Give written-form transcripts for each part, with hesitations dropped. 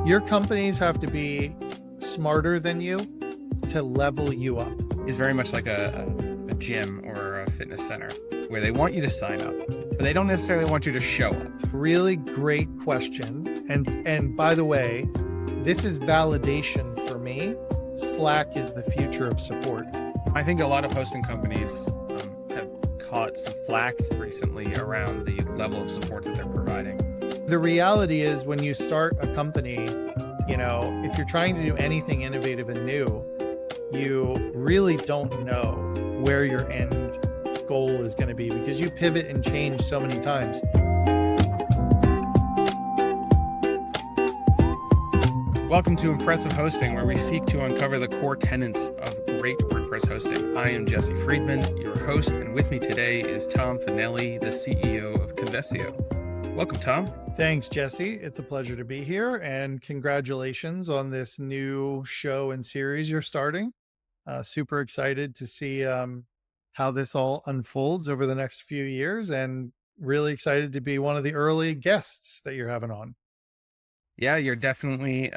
Your companies have to be smarter than you to level you up. It's very much like a gym or a fitness center where they want you to sign up, but they don't necessarily want you to show up. Really great question. And by the way, this is validation for me. Slack is the future of support. I think a lot of hosting companies have caught some flack recently around the level of support that they're providing. The reality is when you start a company, if you're trying to do anything innovative and new, you really don't know where your end goal is going to be because you pivot and change so many times. Welcome to Impressive Hosting, where we seek to uncover the core tenets of great WordPress hosting. I am Jesse Friedman, your host, and with me today is Tom Fanelli, the CEO of Convesio. Welcome, Tom. Thanks, Jesse. It's a pleasure to be here, and congratulations on this new show and series you're starting. Super excited to see how this all unfolds over the next few years, and really excited to be one of the early guests that you're having on. Yeah, you're definitely,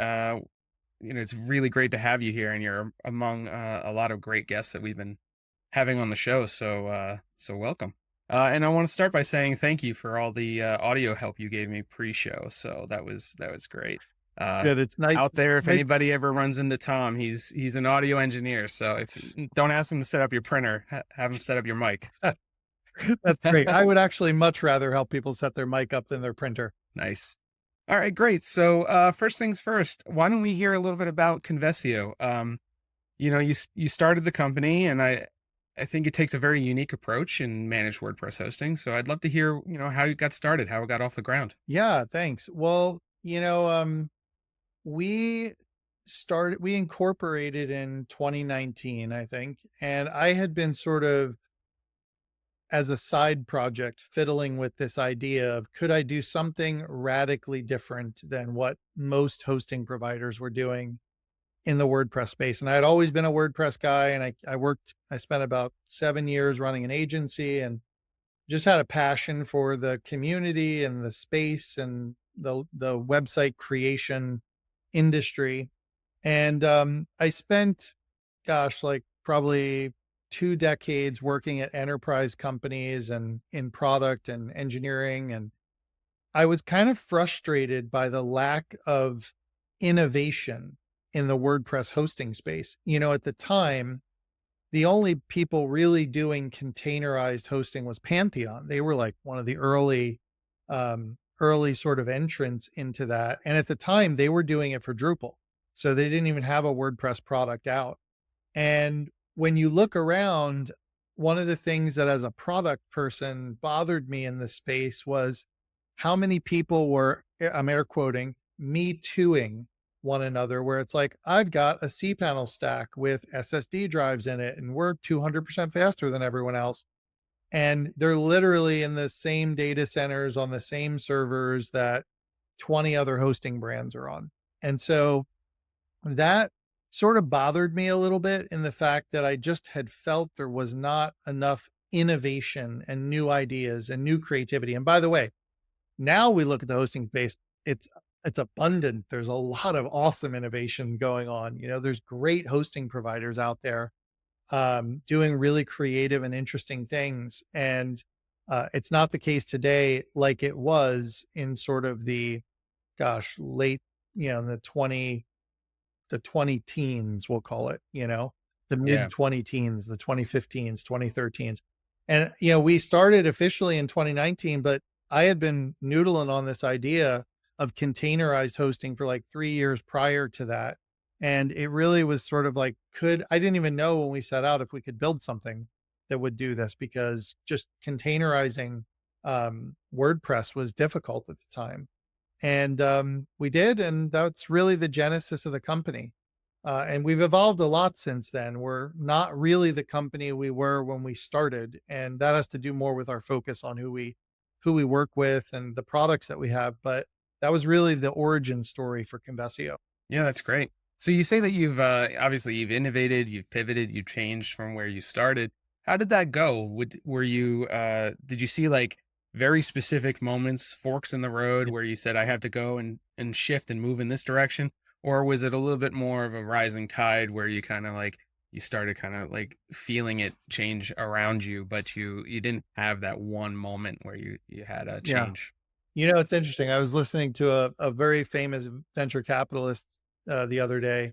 it's really great to have you here, and you're among a lot of great guests that we've been having on the show. So welcome. And I want to start by saying thank you for all the audio help you gave me pre-show. So that was great. Good. It's nice out there. If anybody ever runs into Tom, he's an audio engineer. So don't ask him to set up your printer, have him set up your mic. That's great. I would actually much rather help people set their mic up than their printer. Nice. All right, great. So first things first, why don't we hear a little bit about Convesio? You started the company, and I think it takes a very unique approach in managed WordPress hosting. So I'd love to hear, how you got started, how it got off the ground. Yeah, thanks. Well, we incorporated in 2019, I think, and I had been sort of, as a side project, fiddling with this idea of, could I do something radically different than what most hosting providers were doing in the WordPress space? And I had always been a WordPress guy, and I spent about 7 years running an agency and just had a passion for the community and the space and the website creation industry. And I spent, probably 2 decades working at enterprise companies and in product and engineering. And I was kind of frustrated by the lack of innovation in the WordPress hosting space. At the time, the only people really doing containerized hosting was Pantheon. They were like one of the early sort of entrants into that. And at the time, they were doing it for Drupal. So they didn't even have a WordPress product out. And when you look around, one of the things that as a product person bothered me in this space was how many people were, I'm air quoting, me tooing one another, where it's like, I've got a cPanel stack with SSD drives in it, and we're 200% faster than everyone else. And they're literally in the same data centers on the same servers that 20 other hosting brands are on. And so that sort of bothered me a little bit, in the fact that I just had felt there was not enough innovation and new ideas and new creativity. And by the way, now we look at the hosting space, it's abundant. There's a lot of awesome innovation going on. There's great hosting providers out there doing really creative and interesting things. And it's not the case today like it was in sort of the, late, in the 20 teens, we'll call it, the mid 20 teens, the 2015s, 2013s. And, we started officially in 2019, but I had been noodling on this idea of containerized hosting for like 3 years prior to that. And it really was sort of like, I didn't even know when we set out if we could build something that would do this, because just containerizing WordPress was difficult at the time. And we did, and that's really the genesis of the company. And we've evolved a lot since then. We're not really the company we were when we started, and that has to do more with our focus on who we work with and the products that we have. But that was really the origin story for Convesio. Yeah, that's great. So you say that you've obviously you've innovated, you've pivoted, you've changed from where you started. How did that go? Did you see like very specific moments, forks in the road, where you said, I have to go and and shift and move in this direction? Or was it a little bit more of a rising tide where you kind of like, you started kind of like feeling it change around you, but you didn't have that one moment where you had a Yeah. change? It's interesting. I was listening to a very famous venture capitalist the other day,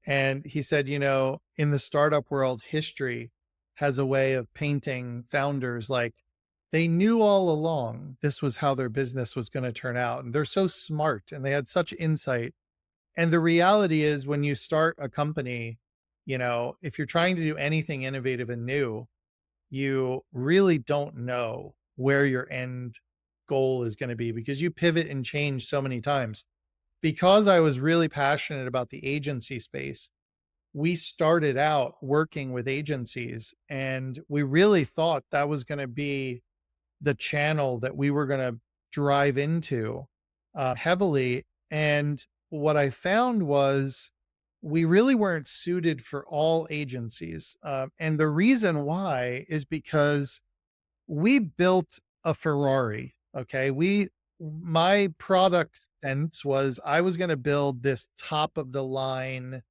and he said, in the startup world, history has a way of painting founders like they knew all along this was how their business was going to turn out. And they're so smart and they had such insight. And the reality is, when you start a company, if you're trying to do anything innovative and new, you really don't know where your end goal is going to be because you pivot and change so many times. Because I was really passionate about the agency space, we started out working with agencies and we really thought that was going to be the channel that we were going to drive into heavily. And what I found was we really weren't suited for all agencies. And the reason why is because we built a Ferrari. Okay. My product sense was I was going to build this top of the line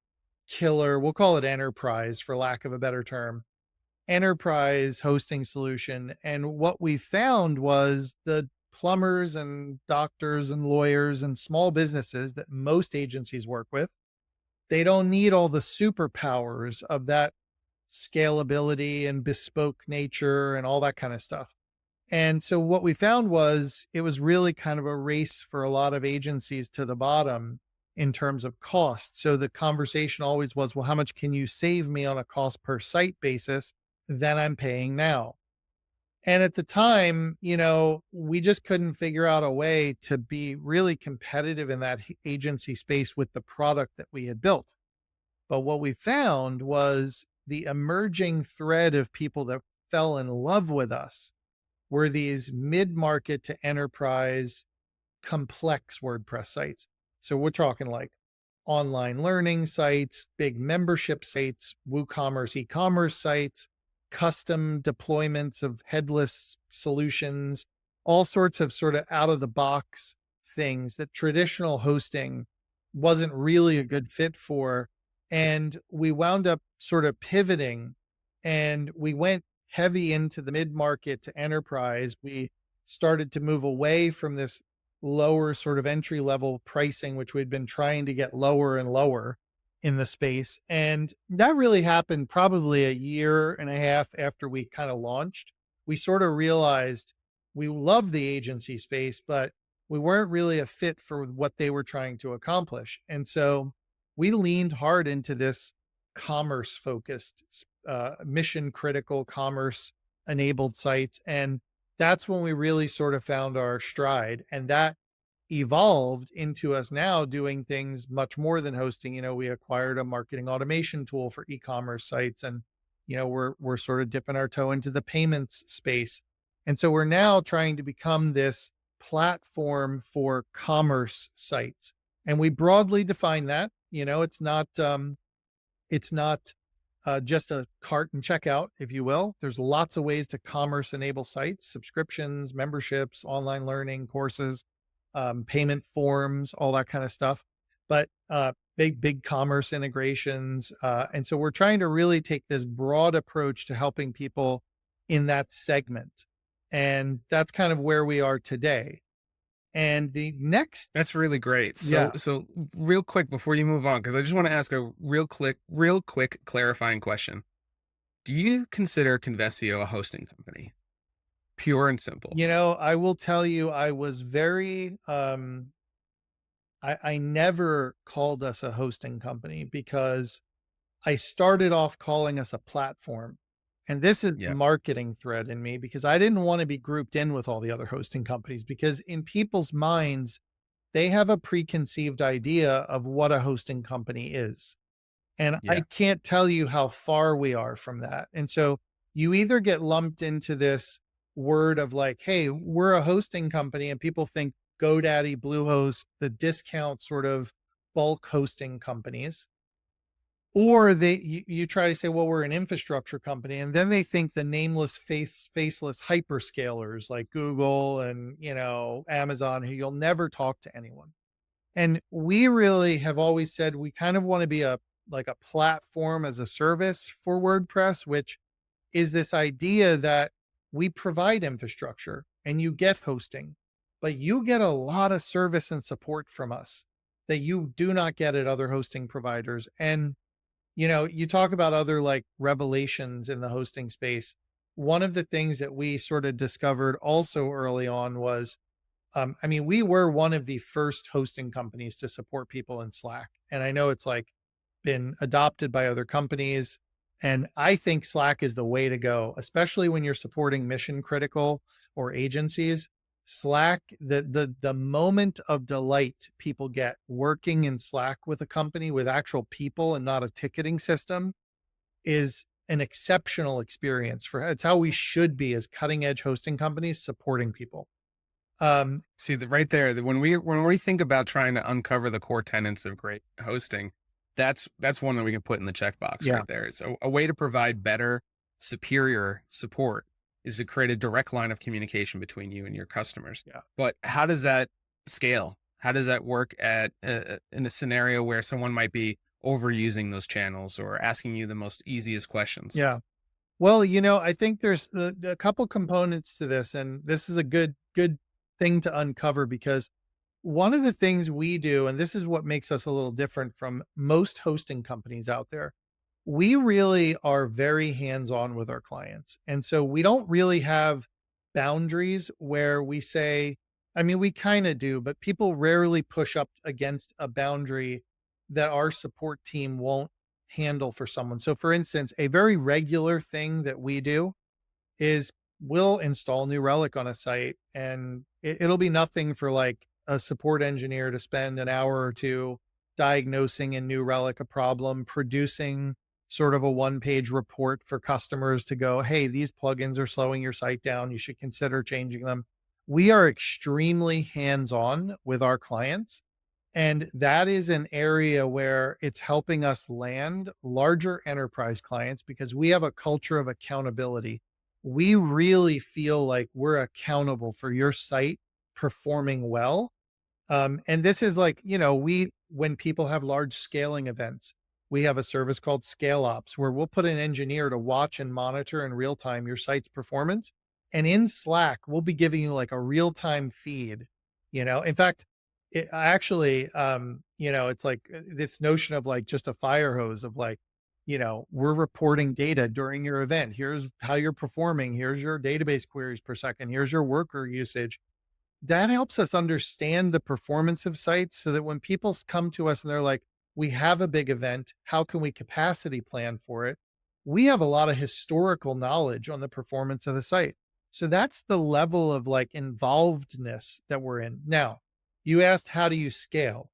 killer, we'll call it enterprise for lack of a better term, enterprise hosting solution. And what we found was the plumbers and doctors and lawyers and small businesses that most agencies work with, they don't need all the superpowers of that scalability and bespoke nature and all that kind of stuff. And so what we found was it was really kind of a race for a lot of agencies to the bottom in terms of cost. So the conversation always was, well, how much can you save me on a cost per site basis than I'm paying now? And at the time, we just couldn't figure out a way to be really competitive in that agency space with the product that we had built. But what we found was the emerging thread of people that fell in love with us were these mid-market to enterprise complex WordPress sites. So we're talking like online learning sites, big membership sites, WooCommerce e-commerce sites, custom deployments of headless solutions, all sorts of sort of out of the box things that traditional hosting wasn't really a good fit for. And we wound up sort of pivoting and we went heavy into the mid market to enterprise. We started to move away from this lower sort of entry level pricing, which we'd been trying to get lower and lower in the space. And that really happened probably a year and a half after we kind of launched. We sort of realized we love the agency space, but we weren't really a fit for what they were trying to accomplish. And so we leaned hard into this commerce focused, mission critical commerce enabled sites. And that's when we really sort of found our stride. And that evolved into us now doing things much more than hosting. We acquired a marketing automation tool for e-commerce sites, and we're sort of dipping our toe into the payments space. And so we're now trying to become this platform for commerce sites. And we broadly define that. It's not just a cart and checkout, if you will. There's lots of ways to commerce enable sites, subscriptions, memberships, online learning courses, payment forms, all that kind of stuff. But big commerce integrations. And so we're trying to really take this broad approach to helping people in that segment. And that's kind of where we are today. And the next, That's really great. yeah, So real quick before you move on, because I just want to ask a real quick clarifying question. Do you consider Convesio a hosting company? Pure and simple. I will tell you, I was very, I never called us a hosting company because I started off calling us a platform. And this is the Yeah. marketing thread in me because I didn't want to be grouped in with all the other hosting companies because in people's minds, they have a preconceived idea of what a hosting company is. And I Yeah. can't tell you how far we are from that. And so you either get lumped into this word of like, hey, we're a hosting company, and people think GoDaddy, Bluehost, the discount sort of bulk hosting companies, or you try to say, well, we're an infrastructure company, and then they think the nameless faceless hyperscalers like Google and Amazon, who you'll never talk to anyone. And we really have always said we kind of want to be a like a platform as a service for WordPress, which is this idea that we provide infrastructure and you get hosting, but you get a lot of service and support from us that you do not get at other hosting providers. And, you talk about other like revelations in the hosting space. One of the things that we sort of discovered also early on was I mean, we were one of the first hosting companies to support people in Slack. And I know it's like been adopted by other companies. And I think Slack is the way to go, especially when you're supporting mission critical or agencies. Slack, the moment of delight people get working in Slack with a company with actual people and not a ticketing system is an exceptional experience for it's how we should be as cutting edge hosting companies supporting people. Um, See that right there. When we think about trying to uncover the core tenets of great hosting, that's one that we can put in the checkbox yeah, right there. It's a way to provide better, superior support is to create a direct line of communication between you and your customers. yeah. But how does that scale? How does that work at in a scenario where someone might be overusing those channels or asking you the most easiest questions? Yeah. Well, I think there's a couple components to this, and this is a good thing to uncover because one of the things we do, and this is what makes us a little different from most hosting companies out there, we really are very hands-on with our clients. And so we don't really have boundaries where we say, I mean, we kind of do, but people rarely push up against a boundary that our support team won't handle for someone. So for instance, a very regular thing that we do is we'll install New Relic on a site and it'll be nothing for like a support engineer to spend an hour or two diagnosing in New Relic a problem, producing sort of a one-page report for customers to go, hey, these plugins are slowing your site down. You should consider changing them. We are extremely hands-on with our clients. And that is an area where it's helping us land larger enterprise clients because we have a culture of accountability. We really feel like we're accountable for your site performing well. And this is like, when people have large scaling events, we have a service called Scale Ops where we'll put an engineer to watch and monitor in real time your site's performance. And in Slack, we'll be giving you like a real time feed. In fact, it actually, it's like this notion of like just a fire hose of like, we're reporting data during your event. Here's how you're performing. Here's your database queries per second. Here's your worker usage. That helps us understand the performance of sites so that when people come to us and they're like, we have a big event, how can we capacity plan for it? We have a lot of historical knowledge on the performance of the site. So that's the level of like involvedness that we're in. Now, you asked how do you scale?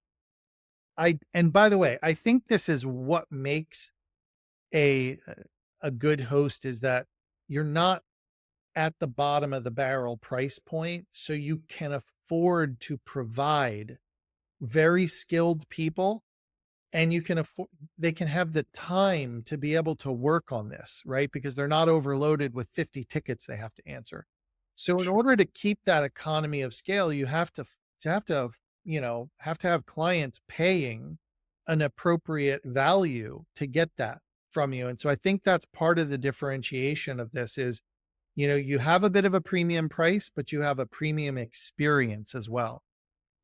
And by the way, I think this is what makes a a good host is that you're not at the bottom of the barrel price point, so you can afford to provide very skilled people and you can afford they can have the time to be able to work on this, right? Because they're not overloaded with 50 tickets they have to answer. So in Sure. order to keep that economy of scale, you have to have clients paying an appropriate value to get that from you. And so I think that's part of the differentiation of this is you have a bit of a premium price, but you have a premium experience as well.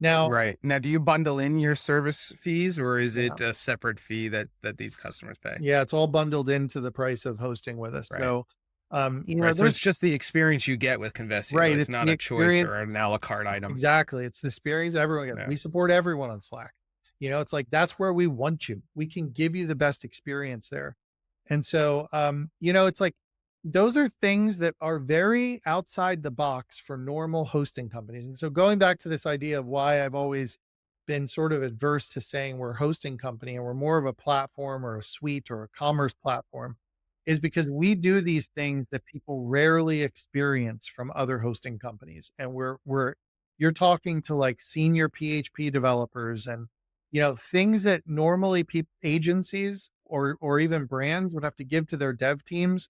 Now, Right. Now, do you bundle in your service fees or is yeah, it a separate fee that these customers pay? yeah, it's all bundled into the price of hosting with us. Right. So, Right. So there's it's just the experience you get with Convesio. right. It's It's not the a choice experience. or an a la carte item. Exactly. It's the experience everyone gets. Yeah. We support everyone on Slack. It's like that's where we want you. We can give you the best experience there. And so, it's like those are things that are very outside the box for normal hosting companies. And so, going back to this idea of why I've always been sort of adverse to saying we're a hosting company and we're more of a platform or a suite or a commerce platform is because we do these things that people rarely experience from other hosting companies. And you're talking to like senior PHP developers and things that normally agencies or even brands would have to give to their dev teams,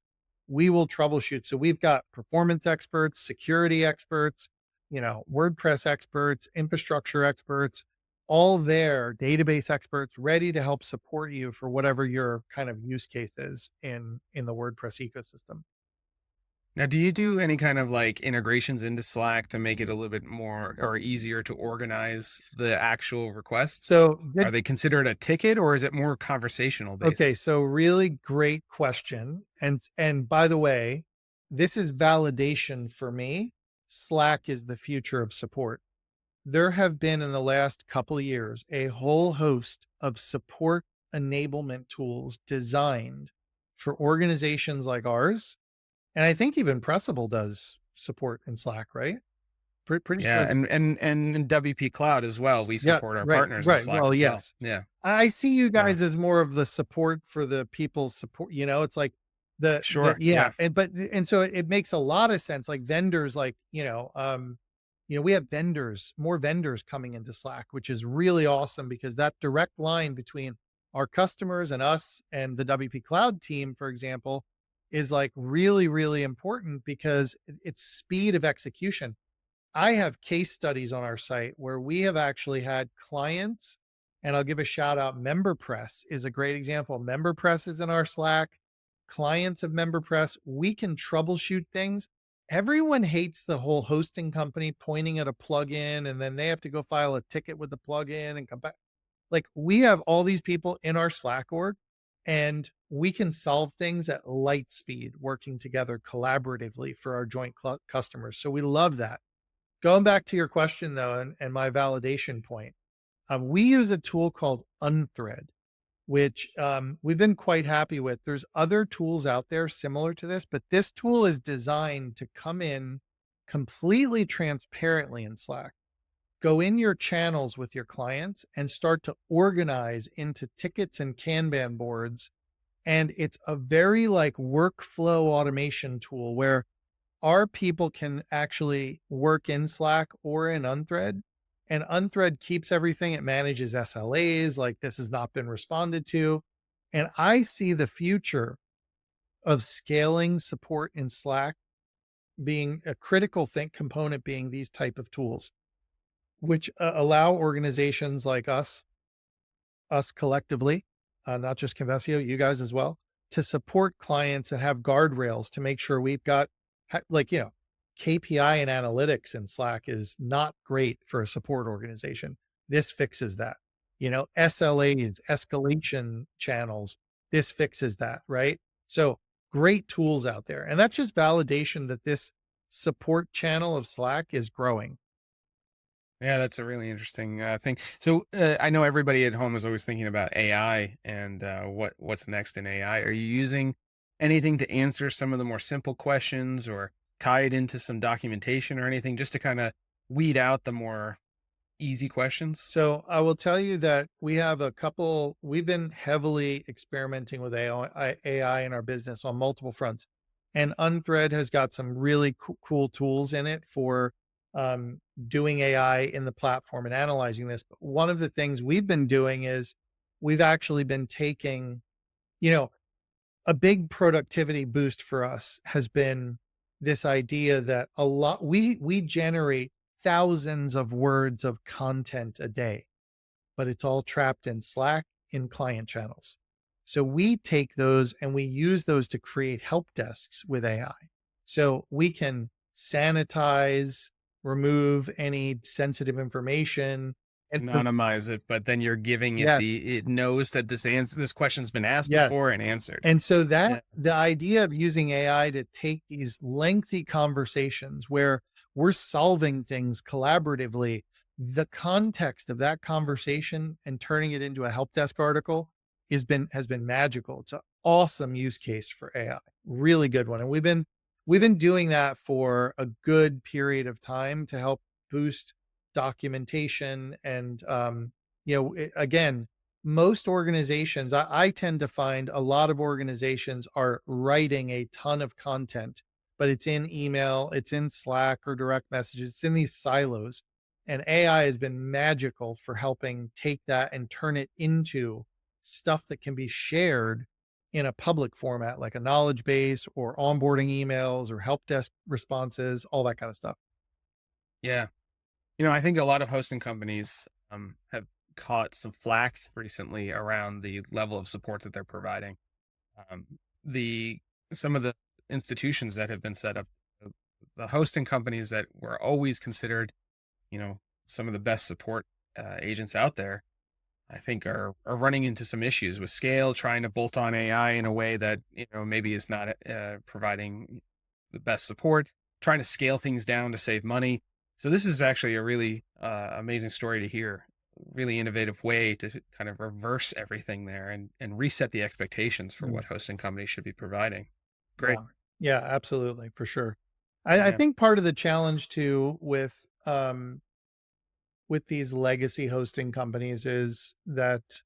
we will troubleshoot. So we've got performance experts, security experts, WordPress experts, infrastructure experts. all there, database experts ready to help support you for whatever your kind of use case is in the WordPress ecosystem. Now, do you do any kind of like integrations into Slack to make it a little bit more or easier to organize the actual requests? So Are good. they considered a ticket or is it more conversational Okay, based? so really great question. And by the way, this is validation for me. Slack is the future of support. There have been in the last couple of years a whole host of support enablement tools designed for organizations like ours. And I think even Pressable does support in Slack, right? Pretty Yeah, sure. and in WP Cloud as well, we Yeah, support our right, partners in right. Slack Well, as well. yes. Yeah, I see you yeah, guys as more of the support for the people support, it's like the sure, yeah, yeah, and so it makes a lot of sense, like vendors like, we have vendors, more vendors coming into Slack, which is really awesome because that direct line between our customers and us and the WP Cloud team, for example, is like really, really important because it's speed of execution. I have case studies on our site where we have actually had clients, and I'll give a shout out. MemberPress is a great example. MemberPress is in our Slack. Clients of MemberPress, we can troubleshoot things. Everyone hates the whole hosting company pointing at a plugin and then they have to go file a ticket with the plugin and come back. Like we have all these people in our Slack org and we can solve things at light speed, working together collaboratively for our joint customers. So we love that. Going back to your question though, and my validation point, we use a tool called Unthread, which we've been quite happy with. There's other tools out there similar to this, but this tool is designed to come in completely transparently in Slack. Go in your channels with your clients and start to organize into tickets and Kanban boards. And it's a very like workflow automation tool where our people can actually work in Slack or in Unthread. And Unthread keeps everything. It manages SLAs, like this has not been responded to. And I see the future of scaling support in Slack being a critical think component being these type of tools, which allow organizations like us collectively, not just Convesio, you guys as well, to support clients and have guardrails to make sure we've got KPI and analytics in Slack is not great for a support organization. This fixes that. SLAs, escalation channels, this fixes that, right? So great tools out there. And that's just validation that this support channel of Slack is growing. yeah. That's a really interesting thing. So I know everybody at home is always thinking about AI and what's next in AI. Are you using anything to answer some of the more simple questions or tie it into some documentation or anything just to kind of weed out the more easy questions? So I will tell you that we've been heavily experimenting with AI in our business on multiple fronts. And Unthread has got some really cool tools in it for doing AI in the platform and analyzing this. But one of the things we've been doing is we've actually been taking, you know, a big productivity boost for us has been this idea that we generate thousands of words of content a day, but it's all trapped in Slack in client channels. So we take those and we use those to create help desks with AI. So we can sanitize, remove any sensitive information. And Anonymize it, but then you're giving it yes, it knows that this question's been asked yes. before and answered. And so that Yeah. the idea of using AI to take these lengthy conversations where we're solving things collaboratively, the context of that conversation and turning it into a help desk article has been magical. It's an awesome use case for AI. Really good one. And we've been doing that for a good period of time to help boost documentation and again, most organizations, I tend to find a lot of organizations are writing a ton of content, but it's in email, it's in Slack or direct messages, it's in these silos. And AI has been magical for helping take that and turn it into stuff that can be shared in a public format, like a knowledge base or onboarding emails or help desk responses, all that kind of stuff. Yeah. I think a lot of hosting companies have caught some flack recently around the level of support that they're providing. Um, the Some of the institutions that have been set up, the hosting companies that were always considered, you know, some of the best support agents out there, I think are running into some issues with scale, trying to bolt on AI in a way that maybe is not providing the best support, trying to scale things down to save money. So this is actually a really amazing story to hear. Really innovative way to kind of reverse everything there and reset the expectations for Mm, what hosting companies should be providing. Great. yeah. Yeah, absolutely, for sure. I Yeah. think part of the challenge too with these legacy hosting companies is that,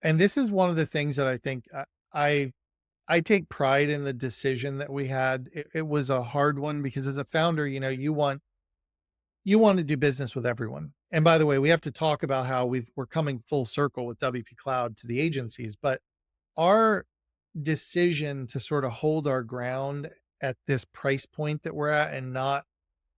and this is one of the things that I think I I take pride in the decision that we had. It was a hard one because as a founder, you want to do business with everyone. And by the way, we have to talk about how we're coming full circle with WP Cloud to the agencies, but our decision to sort of hold our ground at this price point that we're at and not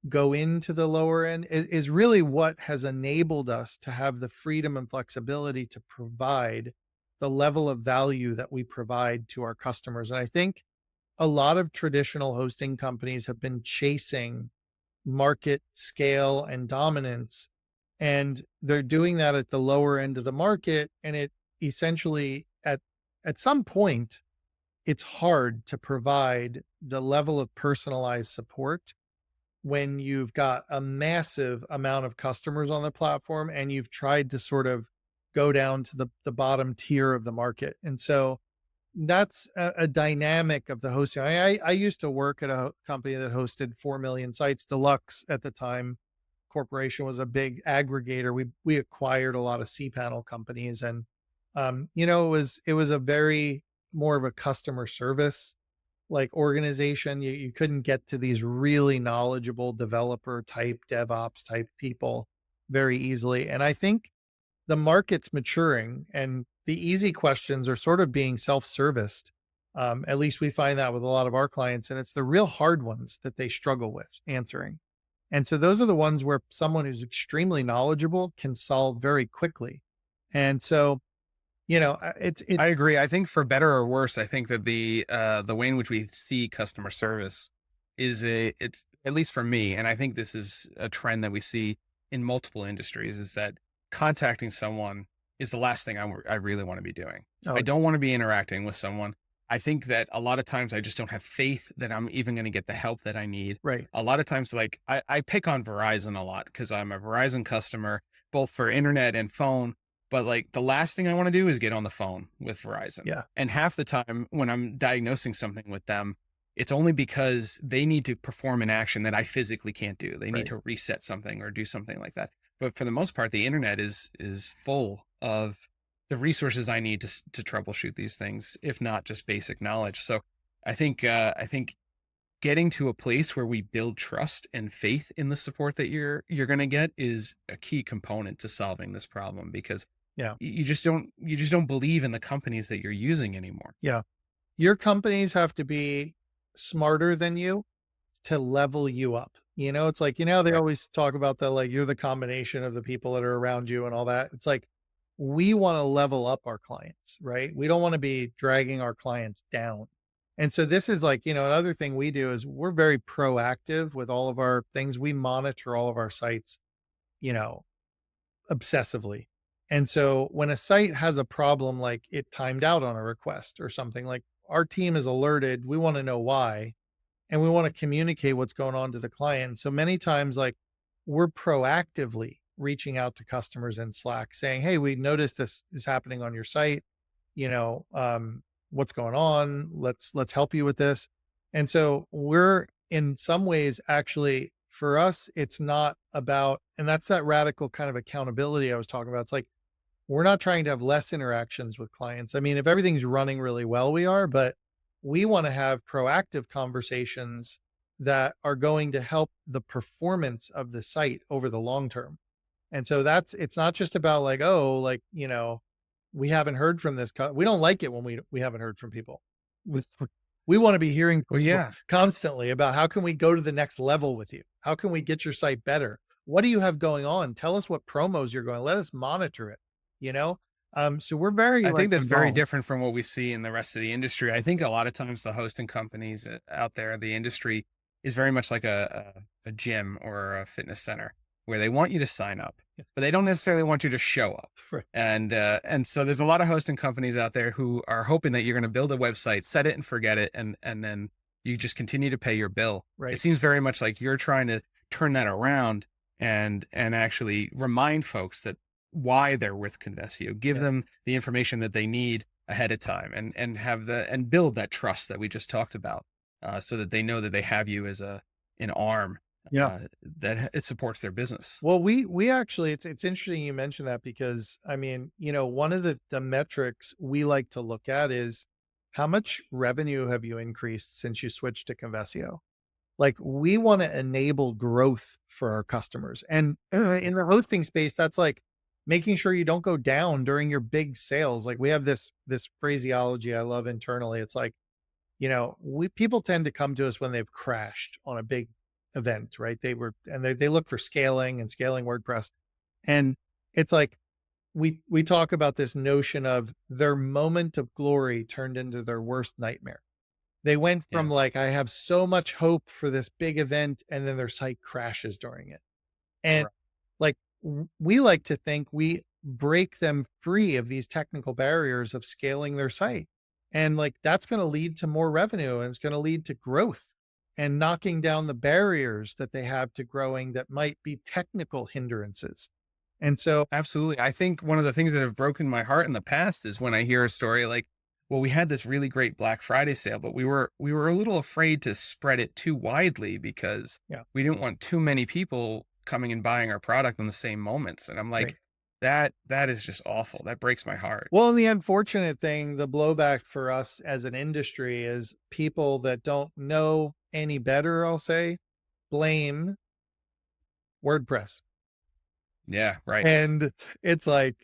go into the lower end is really what has enabled us to have the freedom and flexibility to provide the level of value that we provide to our customers. And I think a lot of traditional hosting companies have been chasing market scale and dominance, and they're doing that at the lower end of the market, and it essentially at some point it's hard to provide the level of personalized support when you've got a massive amount of customers on the platform and you've tried to sort of go down to the bottom tier of the market. And so that's a dynamic of the hosting. I used to work at a company that hosted 4 million sites. Deluxe at the time corporation was a big aggregator. We acquired a lot of cPanel companies, and it was a very more of a customer service like organization. You couldn't get to these really knowledgeable developer type, DevOps type people very easily. And I think the market's maturing and the easy questions are sort of being self-serviced. At least we find that with a lot of our clients, and it's the real hard ones that they struggle with answering. And so those are the ones where someone who's extremely knowledgeable can solve very quickly. And so, it's I agree. I think for better or worse, I think that the way in which we see customer service it's at least for me, and I think this is a trend that we see in multiple industries, is that contacting someone is the last thing I really want to be doing. I oh don't want to be interacting with someone. I think that a lot of times I just don't have faith that I'm even going to get the help that I need. right, A lot of times, like I pick on Verizon a lot because I'm a Verizon customer, both for internet and phone. But like the last thing I want to do is get on the phone with Verizon. yeah, And half the time when I'm diagnosing something with them, it's only because they need to perform an action that I physically can't do. They need right, to reset something or do something like that. But for the most part, the internet is full of the resources I need to troubleshoot these things, if not just basic knowledge. So I think getting to a place where we build trust and faith in the support that you're going to get is a key component to solving this problem, because yeah, you just don't believe in the companies that you're using anymore. yeah. Your companies have to be smarter than you to level you up. It's like, they Right. always talk about the like you're the combination of the people that are around you and all that. It's like we want to level up our clients, right? We don't want to be dragging our clients down. And so this is like, another thing we do is we're very proactive with all of our things. We monitor all of our sites, you know, obsessively. And so when a site has a problem, like it timed out on a request or something, like our team is alerted, we want to know why, and we want to communicate what's going on to the client. So many times, like we're proactively reaching out to customers in Slack saying, hey, we noticed this is happening on your site. You know, what's going on? Let's help you with this. And so we're in some ways actually for us, it's not about, and that's that radical kind of accountability I was talking about. It's like we're not trying to have less interactions with clients. I mean, if everything's running really well, we are, but we want to have proactive conversations that are going to help the performance of the site over the long term. And so it's not just about like, oh, like, we haven't heard from this. We don't like it when we haven't heard from people. We, we want to be hearing from Well, people yeah. constantly about how can we go to the next level with you? How can we get your site better? what do you have going on? Tell us what promos you're going. Let us monitor it, you know? So we're very I think like that's very involved. different from what we see in the rest of the industry. I think a lot of times the hosting companies out there, the industry is very much like a gym or a fitness center where they want you to sign up, Yeah. but they don't necessarily want you to show up. Right. And so there's a lot of hosting companies out there who are hoping that you're going to build a website, set it and forget it, and then you just continue to pay your bill. It Right. seems very much like you're trying to turn that around and actually remind folks that why they're with Convesio, give Yeah. them the information that they need ahead of time, and build that trust that we just talked about, so that they know that they have you as an arm Yeah. that it supports their business. Well, we actually it's interesting you mentioned that because I mean, one of the metrics we like to look at is how much revenue have you increased since you switched to Convesio? Like we want to enable growth for our customers. And in the hosting space, that's like making sure you don't go down during your big sales. Like we have this phraseology I love internally. It's like, we people tend to come to us when they've crashed on a big event, right? They look for scaling and scaling WordPress. And it's like we talk about this notion of their moment of glory turned into their worst nightmare. They went from Yeah, like, I have so much hope for this big event, and then their site crashes during it. And right. like, we like to think we break them free of these technical barriers of scaling their site. And like, that's going to lead to more revenue and it's going to lead to growth and knocking down the barriers that they have to growing that might be technical hindrances. And so, Absolutely. I think one of the things that have broken my heart in the past is when I hear a story like, well, we had this really great Black Friday sale, but we were a little afraid to spread it too widely because yeah, we didn't want too many people coming and buying our product in the same moments. And I'm right. like, that is just awful. That breaks my heart. Well, and the unfortunate thing, the blowback for us as an industry is people that don't know any better, I'll say, blame WordPress. Yeah, right. And it's like,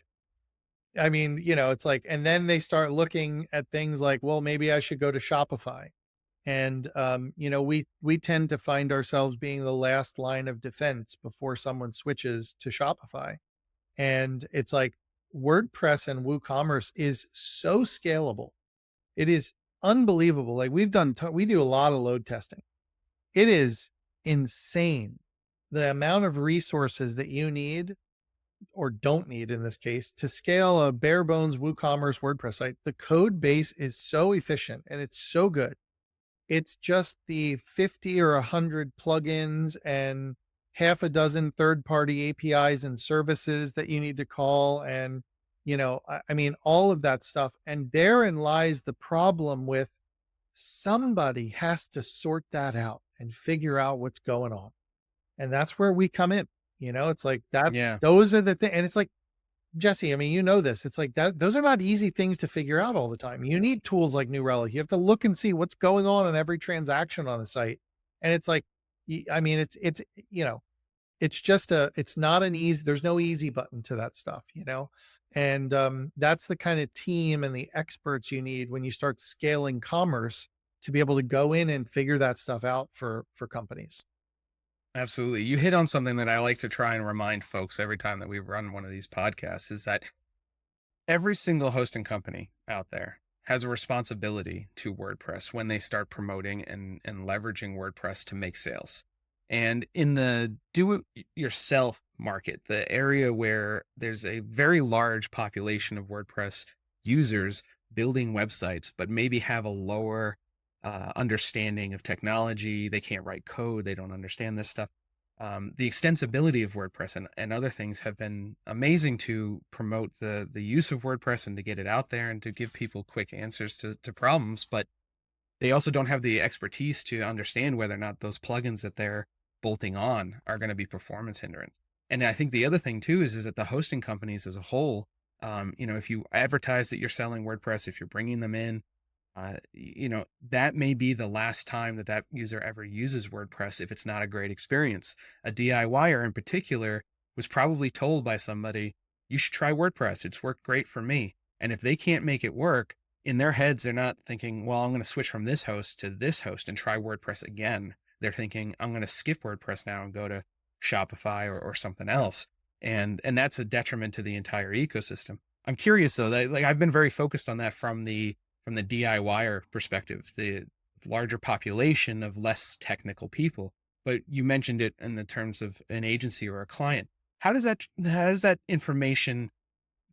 I mean, it's like, and then they start looking at things like, well, maybe I should go to Shopify. And we tend to find ourselves being the last line of defense before someone switches to Shopify. And it's like WordPress and WooCommerce is so scalable. It is unbelievable. Like we do a lot of load testing. It is insane the amount of resources that you need or don't need in this case to scale a bare bones WooCommerce WordPress site. The code base is so efficient and it's so good. It's just the 50 or 100 plugins and half a dozen third party APIs and services that you need to call. And, I mean, all of that stuff. And therein lies the problem with somebody has to sort that out and figure out what's going on. And that's where we come in. It's like that, Yeah. those are the things. And it's like, Jesse, I mean, this. It's like that. Those are not easy things to figure out all the time. You need tools like New Relic. You have to look and see what's going on in every transaction on the site. And it's like, I mean, you know, it's not an easy, there's no easy button to that stuff. And that's the kind of team and the experts you need when you start scaling commerce to be able to go in and figure that stuff out for companies. Absolutely. You hit on something that I like to try and remind folks every time that we run one of these podcasts is that every single hosting company out there has a responsibility to WordPress when they start promoting and leveraging WordPress to make sales. And in the do it yourself market, the area where there's a very large population of WordPress users building websites, but maybe have a lower understanding of technology, they can't write code, they don't understand this stuff. The extensibility of WordPress and other things have been amazing to promote the use of WordPress and to get it out there and to give people quick answers to problems. But they also don't have the expertise to understand whether or not those plugins that they're bolting on are going to be performance hindrance. And I think the other thing too is that the hosting companies as a whole, if you advertise that you're selling WordPress, if you're bringing them in, that may be the last time that user ever uses WordPress if it's not a great experience. A DIYer in particular was probably told by somebody, you should try WordPress. It's worked great for me. And if they can't make it work, in their heads, they're not thinking, well, I'm going to switch from this host to this host and try WordPress again. They're thinking, I'm going to skip WordPress now and go to Shopify or something else. And that's a detriment to the entire ecosystem. I'm curious though, that like I've been very focused on that from the DIYer perspective, the larger population of less technical people. But you mentioned it in the terms of an agency or a client. How does that information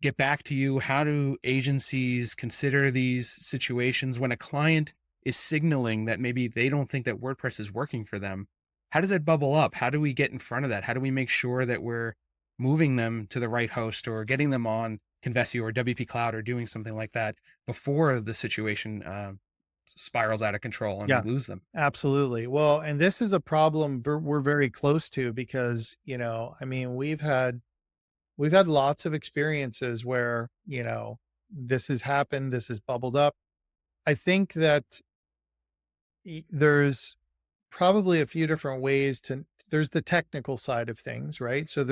get back to you? How do agencies consider these situations when a client is signaling that maybe they don't think that WordPress is working for them? How does that bubble up? How do we get in front of that? How do we make sure that we're moving them to the right host or getting them on Convesio or WP Cloud or doing something like that before the situation spirals out of control and we Yeah, lose them? absolutely. Well, and this is a problem we're very close to because, I mean, we've had lots of experiences where, this has happened, this has bubbled up. I think that there's probably a few different ways there's the technical side of things, right? So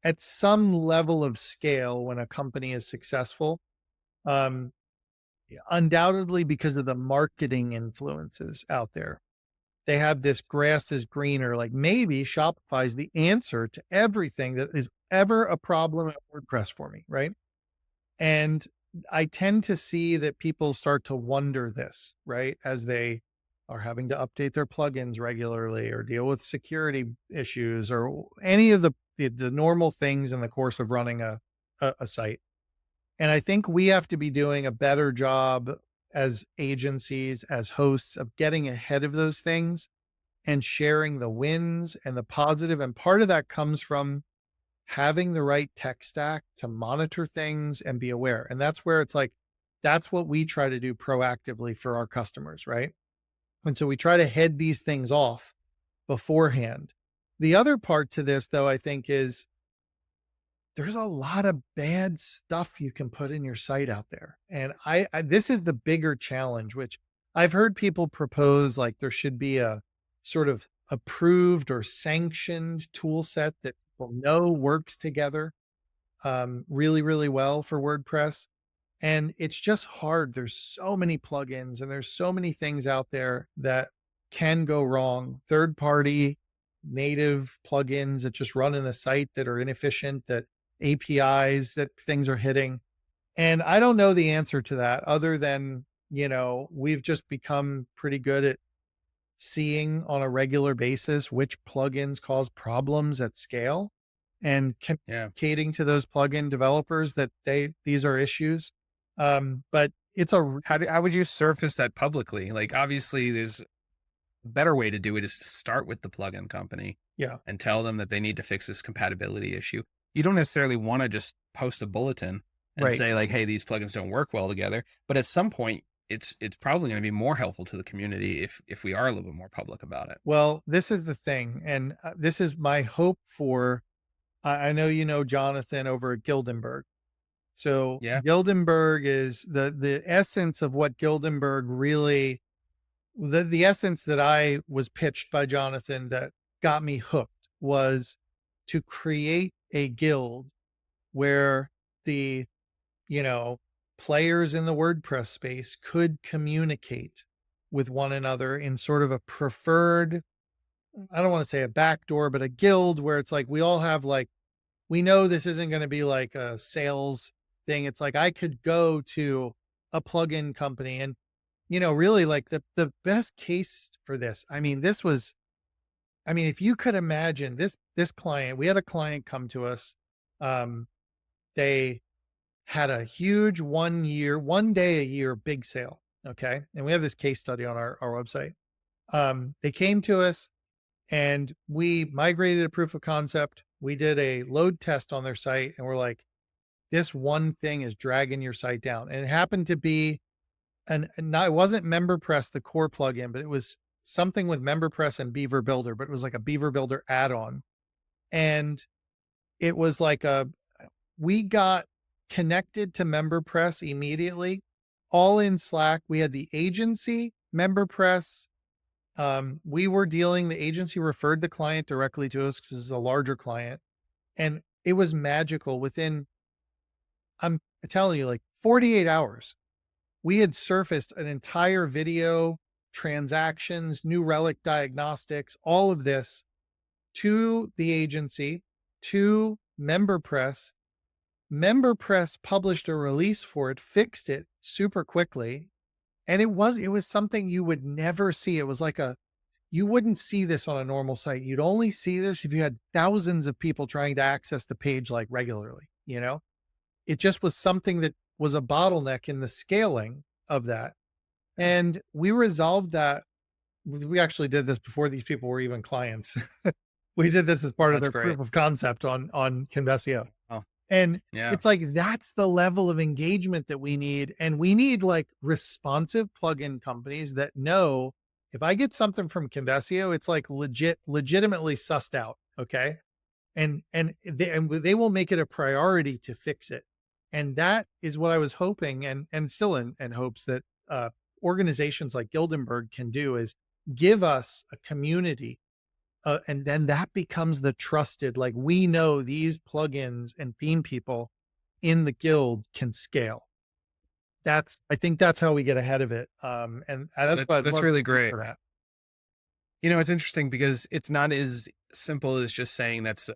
at some level of scale, when a company is successful, um, undoubtedly because of the marketing influences out there, they have this grass is greener. Like maybe Shopify is the answer to everything that is ever a problem at WordPress for me, right? And I tend to see that people start to wonder this, right? As they are having to update their plugins regularly or deal with security issues or any of the normal things in the course of running a site. And I think we have to be doing a better job as agencies, as hosts, of getting ahead of those things and sharing the wins and the positive. And part of that comes from having the right tech stack to monitor things and be aware. And that's where it's like, that's what we try to do proactively for our customers, right? And so we try to head these things off beforehand. The other part to this, though, I think is there's a lot of bad stuff you can put in your site out there. And this is the bigger challenge, which I've heard people propose like there should be a sort of approved or sanctioned tool set that people know works together really, really well for WordPress. And it's just hard. There's so many plugins and there's so many things out there that can go wrong. Third party native plugins that just run in the site that are inefficient, that APIs that things are hitting. And I don't know the answer to that other than, we've just become pretty good at seeing on a regular basis which plugins cause problems at scale and Yeah. communicating to those plugin developers that these are issues. But it's How would you surface that publicly? Like, obviously, there's a better way to do it is to start with the plugin company yeah, and tell them that they need to fix this compatibility issue. You don't necessarily want to just post a bulletin and right. say like, "Hey, these plugins don't work well together." But at some point, it's probably going to be more helpful to the community if we are a little bit more public about it. Well, this is the thing. And this is my hope for, I know, Jonathan over at Gildenberg. So Yeah. Gildenberg is the essence of what Gildenberg really, the essence that I was pitched by Jonathan that got me hooked was to create a guild where the, you know, players in the WordPress space could communicate with one another in sort of a preferred, I don't want to say a backdoor, but a guild where it's like we all have like, we know this isn't going to be like a sales thing. It's like I could go to a plugin company and, really like the best case for this. I mean, if you could imagine this client, we had a client come to us. Um, they had a huge 1 day a year big sale. Okay. And we have this case study on our website. They came to us and we migrated a proof of concept. We did a load test on their site and we're like, this one thing is dragging your site down. And it happened to be it wasn't MemberPress, the core plugin, but it was something with MemberPress and Beaver Builder, but it was like a Beaver Builder add-on. And it was like we got connected to MemberPress immediately, all in Slack. We had the agency, MemberPress. The agency referred the client directly to us because it's a larger client. And it was magical. I'm telling you, like 48 hours, we had surfaced an entire video, transactions, New Relic diagnostics, all of this. to the agency, to MemberPress. MemberPress published a release for it, fixed it super quickly. And it was something you would never see. It was like you wouldn't see this on a normal site. You'd only see this if you had thousands of people trying to access the page like regularly, It just was something that was a bottleneck in the scaling of that. And we resolved that. We actually did this before these people were even clients. We did this as part of That's their great. proof of concept on Convesio. Oh, And yeah. it's like, that's the level of engagement that we need. And we need like responsive plugin companies that know if I get something from Convesio, it's like legitimately sussed out. Okay. And they will make it a priority to fix it. And that is what I was hoping and still in hopes that organizations like Gildenberg can do, is give us a community. And then that becomes the trusted, like, we know these plugins and theme people in the guild can scale. I think that's how we get ahead of it. And that's what I'd That's love really to see great. for that. It's interesting because it's not as simple as just saying let's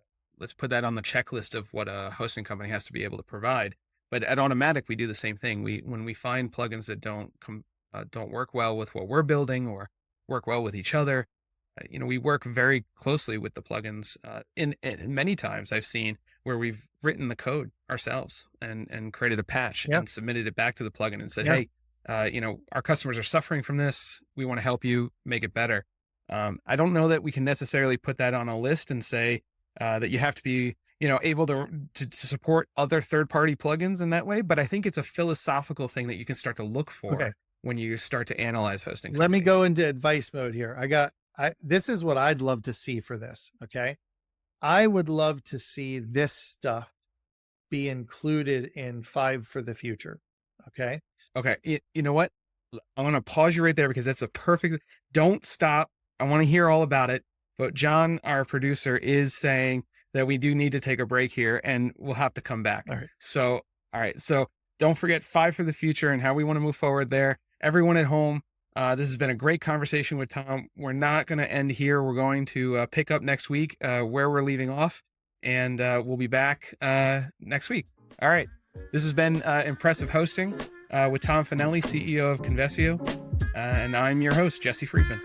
put that on the checklist of what a hosting company has to be able to provide. But at Automatic, we do the same thing. When we find plugins that don't work well with what we're building or work well with each other, we work very closely with the plugins. In many times I've seen where we've written the code ourselves and created a patch Yeah. and submitted it back to the plugin and said, Yeah. hey, our customers are suffering from this. We want to help you make it better. I don't know that we can necessarily put that on a list and say that you have to be, able to support other third-party plugins in that way. But I think it's a philosophical thing that you can start to look for when you start to analyze hosting companies. Let me go into advice mode here. This is what I'd love to see for this. Okay. I would love to see this stuff be included in 5 for the Future. Okay. Okay. You know what? I want to pause you right there because that's a perfect, don't stop. I want to hear all about it. But John, our producer, is saying that we do need to take a break here and we'll have to come back. All right. So, all right. So don't forget 5 for the Future and how we want to move forward there. Everyone at home, this has been a great conversation with Tom. We're not going to end here. We're going to pick up next week where we're leaving off, and we'll be back next week. All right. This has been Impressive Hosting with Tom Fanelli, CEO of Convesio, and I'm your host, Jesse Friedman.